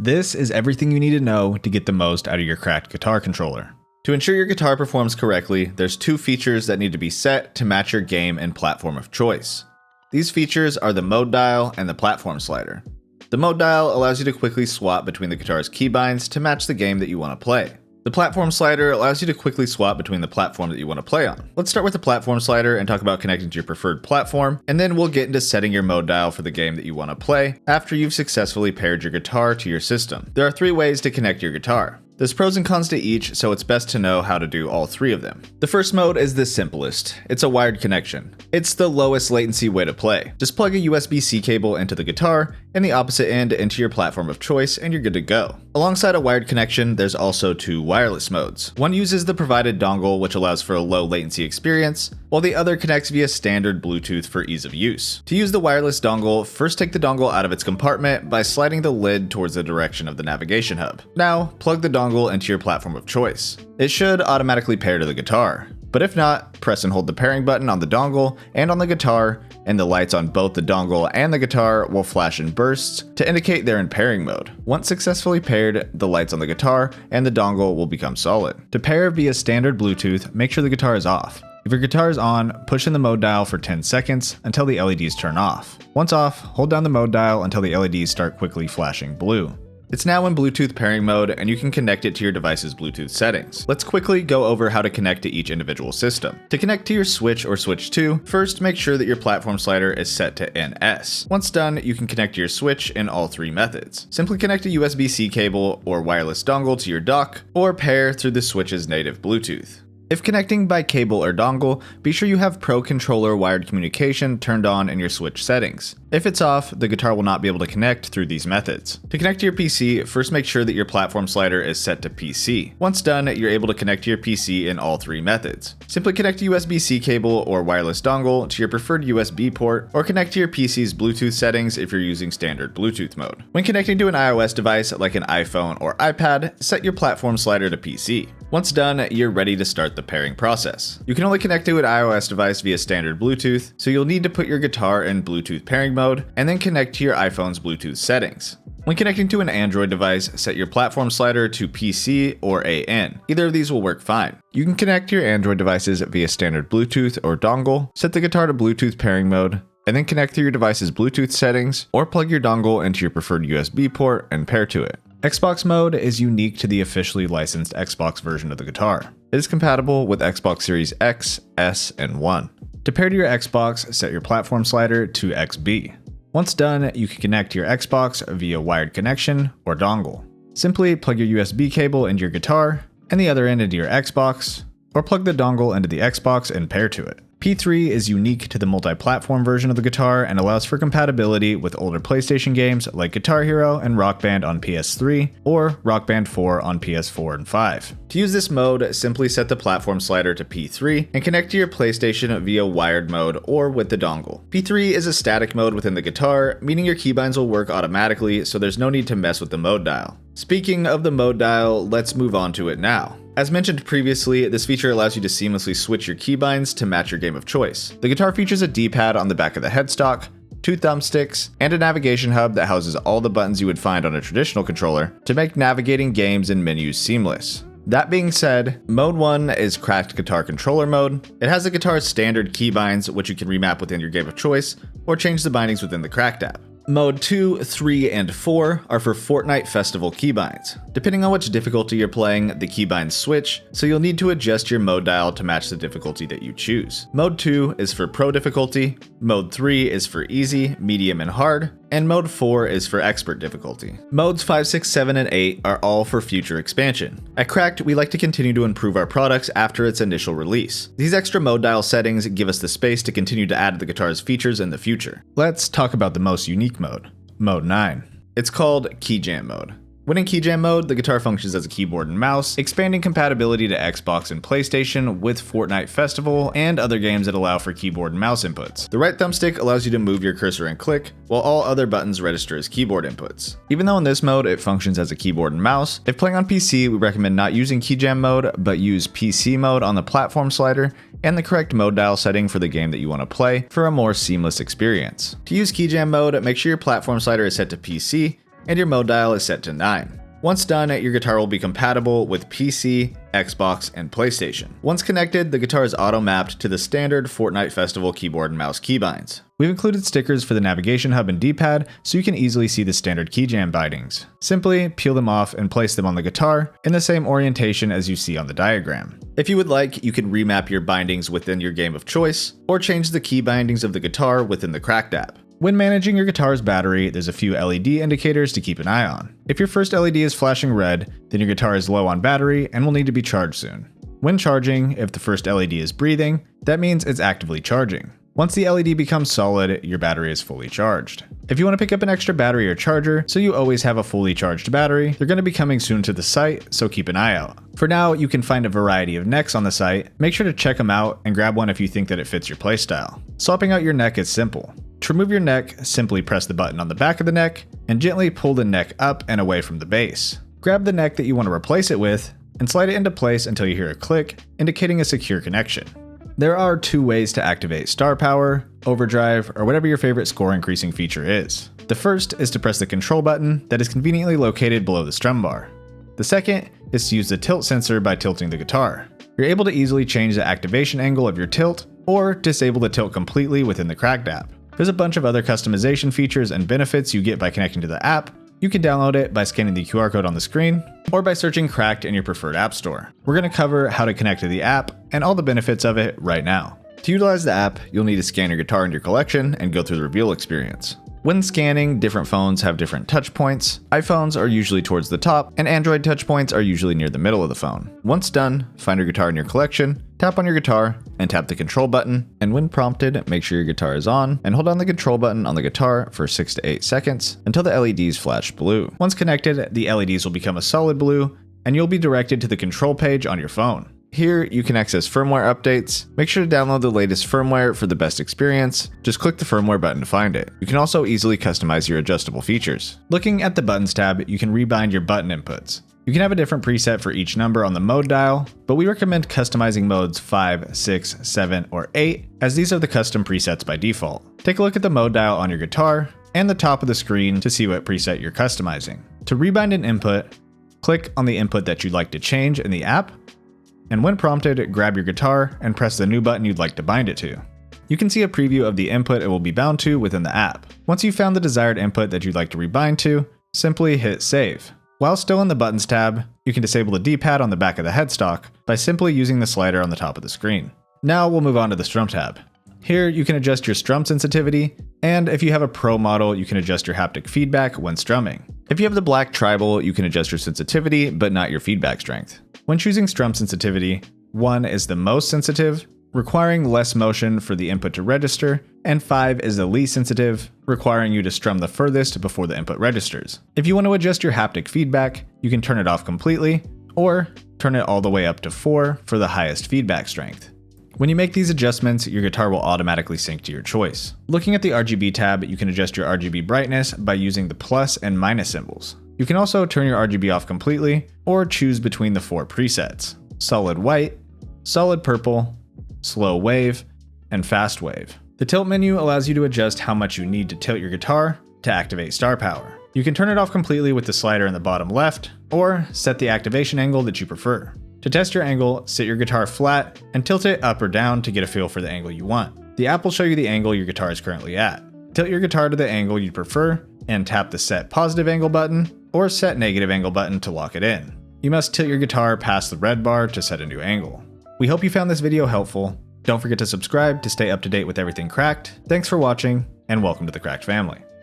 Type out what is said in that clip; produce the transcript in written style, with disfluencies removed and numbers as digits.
This is everything you need to know to get the most out of your cracked guitar controller. To ensure your guitar performs correctly, there's two features that need to be set to match your game and platform of choice. These features are the mode dial and the platform slider. The mode dial allows you to quickly swap between the guitar's keybinds to match the game that you want to play. The platform slider allows you to quickly swap between the platform that you want to play on. Let's start with the platform slider and talk about connecting to your preferred platform, and then we'll get into setting your mode dial for the game that you want to play after you've successfully paired your guitar to your system. There are three ways to connect your guitar. There's pros and cons to each, so it's best to know how to do all three of them. The first mode is the simplest. It's a wired connection. It's the lowest latency way to play. Just plug a USB-C cable into the guitar and the opposite end into your platform of choice and you're good to go. Alongside a wired connection, there's also two wireless modes. One uses the provided dongle, which allows for a low latency experience, while the other connects via standard Bluetooth for ease of use. To use the wireless dongle, first take the dongle out of its compartment by sliding the lid towards the direction of the navigation hub. Now, plug the dongle into your platform of choice. It should automatically pair to the guitar, but if not, press and hold the pairing button on the dongle and on the guitar, and the lights on both the dongle and the guitar will flash in bursts to indicate they're in pairing mode. Once successfully paired, the lights on the guitar and the dongle will become solid. To pair via standard Bluetooth, make sure the guitar is off. If your guitar is on, push in the mode dial for 10 seconds until the LEDs turn off. Once off, hold down the mode dial until the LEDs start quickly flashing blue. It's now in Bluetooth pairing mode and you can connect it to your device's Bluetooth settings. Let's quickly go over how to connect to each individual system. To connect to your Switch or Switch 2, first make sure that your platform slider is set to NS. Once done, you can connect to your Switch in all three methods. Simply connect a USB-C cable or wireless dongle to your dock, or pair through the Switch's native Bluetooth. If connecting by cable or dongle, be sure you have Pro Controller wired communication turned on in your Switch settings. If it's off, the guitar will not be able to connect through these methods. To connect to your PC, first make sure that your platform slider is set to PC. Once done, you're able to connect to your PC in all three methods. Simply connect a USB-C cable or wireless dongle to your preferred USB port, or connect to your PC's Bluetooth settings if you're using standard Bluetooth mode. When connecting to an iOS device like an iPhone or iPad, set your platform slider to PC. Once done, you're ready to start the pairing process. You can only connect to an iOS device via standard Bluetooth, so you'll need to put your guitar in Bluetooth pairing mode and then connect to your iPhone's Bluetooth settings. When connecting to an Android device, set your platform slider to PC or AN. Either of these will work fine. You can connect to your Android devices via standard Bluetooth or dongle, set the guitar to Bluetooth pairing mode, and then connect to your device's Bluetooth settings, or plug your dongle into your preferred USB port and pair to it. Xbox mode is unique to the officially licensed Xbox version of the guitar. It is compatible with Xbox Series X, S, and 1. To pair to your Xbox, set your platform slider to XB. Once done, you can connect to your Xbox via wired connection or dongle. Simply plug your USB cable into your guitar and the other end into your Xbox, or plug the dongle into the Xbox and pair to it. P3 is unique to the multi-platform version of the guitar and allows for compatibility with older PlayStation games like Guitar Hero and Rock Band on PS3 or Rock Band 4 on PS4 and 5. To use this mode, simply set the platform slider to P3 and connect to your PlayStation via wired mode or with the dongle. P3 is a static mode within the guitar, meaning your keybinds will work automatically, so there's no need to mess with the mode dial. Speaking of the mode dial, let's move on to it now. As mentioned previously, this feature allows you to seamlessly switch your keybinds to match your game of choice. The guitar features a D-pad on the back of the headstock, two thumbsticks, and a navigation hub that houses all the buttons you would find on a traditional controller to make navigating games and menus seamless. That being said, Mode 1 is Cracked Guitar Controller mode. It has the guitar's standard keybinds, which you can remap within your game of choice, or change the bindings within the Cracked app. Mode 2, 3, and 4 are for Fortnite Festival keybinds. Depending on which difficulty you're playing, the keybinds switch, so you'll need to adjust your mode dial to match the difficulty that you choose. Mode 2 is for Pro difficulty, Mode 3 is for Easy, Medium, and Hard, and Mode 4 is for Expert difficulty. Modes 5, 6, 7, and 8 are all for future expansion. At Cracked, we like to continue to improve our products after its initial release. These extra mode dial settings give us the space to continue to add the guitar's features in the future. Let's talk about the most unique mode, Mode 9. It's called Keyjam Mode. When in Keyjam mode, the guitar functions as a keyboard and mouse, expanding compatibility to Xbox and PlayStation with Fortnite Festival and other games that allow for keyboard and mouse inputs. The right thumbstick allows you to move your cursor and click, while all other buttons register as keyboard inputs. Even though in this mode it functions as a keyboard and mouse, if playing on PC, we recommend not using Keyjam mode, but use PC mode on the platform slider and the correct mode dial setting for the game that you want to play for a more seamless experience. To use Keyjam mode, make sure your platform slider is set to PC, and your mode dial is set to 9. Once done, your guitar will be compatible with PC, Xbox, and PlayStation. Once connected, the guitar is auto-mapped to the standard Fortnite Festival keyboard and mouse keybinds. We've included stickers for the navigation hub and D-pad so you can easily see the standard Keyjam bindings. Simply peel them off and place them on the guitar in the same orientation as you see on the diagram. If you would like, you can remap your bindings within your game of choice, or change the key bindings of the guitar within the Cracked app. When managing your guitar's battery, there's a few LED indicators to keep an eye on. If your first LED is flashing red, then your guitar is low on battery and will need to be charged soon. When charging, if the first LED is breathing, that means it's actively charging. Once the LED becomes solid, your battery is fully charged. If you want to pick up an extra battery or charger so you always have a fully charged battery, they're going to be coming soon to the site, so keep an eye out. For now, you can find a variety of necks on the site. Make sure to check them out and grab one if you think that it fits your playstyle. Swapping out your neck is simple. To remove your neck, simply press the button on the back of the neck and gently pull the neck up and away from the base. Grab the neck that you want to replace it with and slide it into place until you hear a click, indicating a secure connection. There are 2 ways to activate Starpower, Overdrive, or whatever your favorite score increasing feature is. The first is to press the control button that is conveniently located below the strum bar. The second is to use the tilt sensor by tilting the guitar. You're able to easily change the activation angle of your tilt or disable the tilt completely within the Cracked app. There's a bunch of other customization features and benefits you get by connecting to the app. You can download it by scanning the QR code on the screen or by searching Cracked in your preferred app store. We're going to cover how to connect to the app and all the benefits of it right now. To utilize the app, you'll need to scan your guitar in your collection and go through the reveal experience. When scanning, different phones have different touch points. iPhones are usually towards the top, and Android touch points are usually near the middle of the phone. Once done, find your guitar in your collection, tap on your guitar, and tap the control button, and when prompted, make sure your guitar is on, and hold down the control button on the guitar for 6 to 8 seconds until the LEDs flash blue. Once connected, the LEDs will become a solid blue, and you'll be directed to the control page on your phone. Here, you can access firmware updates. Make sure to download the latest firmware for the best experience. Just click the firmware button to find it. You can also easily customize your adjustable features. Looking at the Buttons tab, you can rebind your button inputs. You can have a different preset for each number on the mode dial, but we recommend customizing modes 5, 6, 7, or 8, as these are the custom presets by default. Take a look at the mode dial on your guitar and the top of the screen to see what preset you're customizing. To rebind an input, click on the input that you'd like to change in the app, and when prompted, grab your guitar and press the new button you'd like to bind it to. You can see a preview of the input it will be bound to within the app. Once you've found the desired input that you'd like to rebind to, simply hit save. While still in the Buttons tab, you can disable the D-pad on the back of the headstock by simply using the slider on the top of the screen. Now we'll move on to the Strum tab. Here you can adjust your strum sensitivity, and if you have a Pro model, you can adjust your haptic feedback when strumming. If you have the black tribal, you can adjust your sensitivity, but not your feedback strength. When choosing strum sensitivity, 1 is the most sensitive, requiring less motion for the input to register, and 5 is the least sensitive, requiring you to strum the furthest before the input registers. If you want to adjust your haptic feedback, you can turn it off completely, or turn it all the way up to 4 for the highest feedback strength. When you make these adjustments, your guitar will automatically sync to your choice. Looking at the RGB tab, you can adjust your RGB brightness by using the plus and minus symbols. You can also turn your RGB off completely, or choose between the 4 presets: solid white, solid purple, slow wave, and fast wave. The tilt menu allows you to adjust how much you need to tilt your guitar to activate Starpower. You can turn it off completely with the slider in the bottom left, or set the activation angle that you prefer. To test your angle, sit your guitar flat and tilt it up or down to get a feel for the angle you want. The app will show you the angle your guitar is currently at. Tilt your guitar to the angle you'd prefer and tap the Set Positive Angle button or Set Negative Angle button to lock it in. You must tilt your guitar past the red bar to set a new angle. We hope you found this video helpful. Don't forget to subscribe to stay up to date with everything Cracked. Thanks for watching, and welcome to the Cracked family.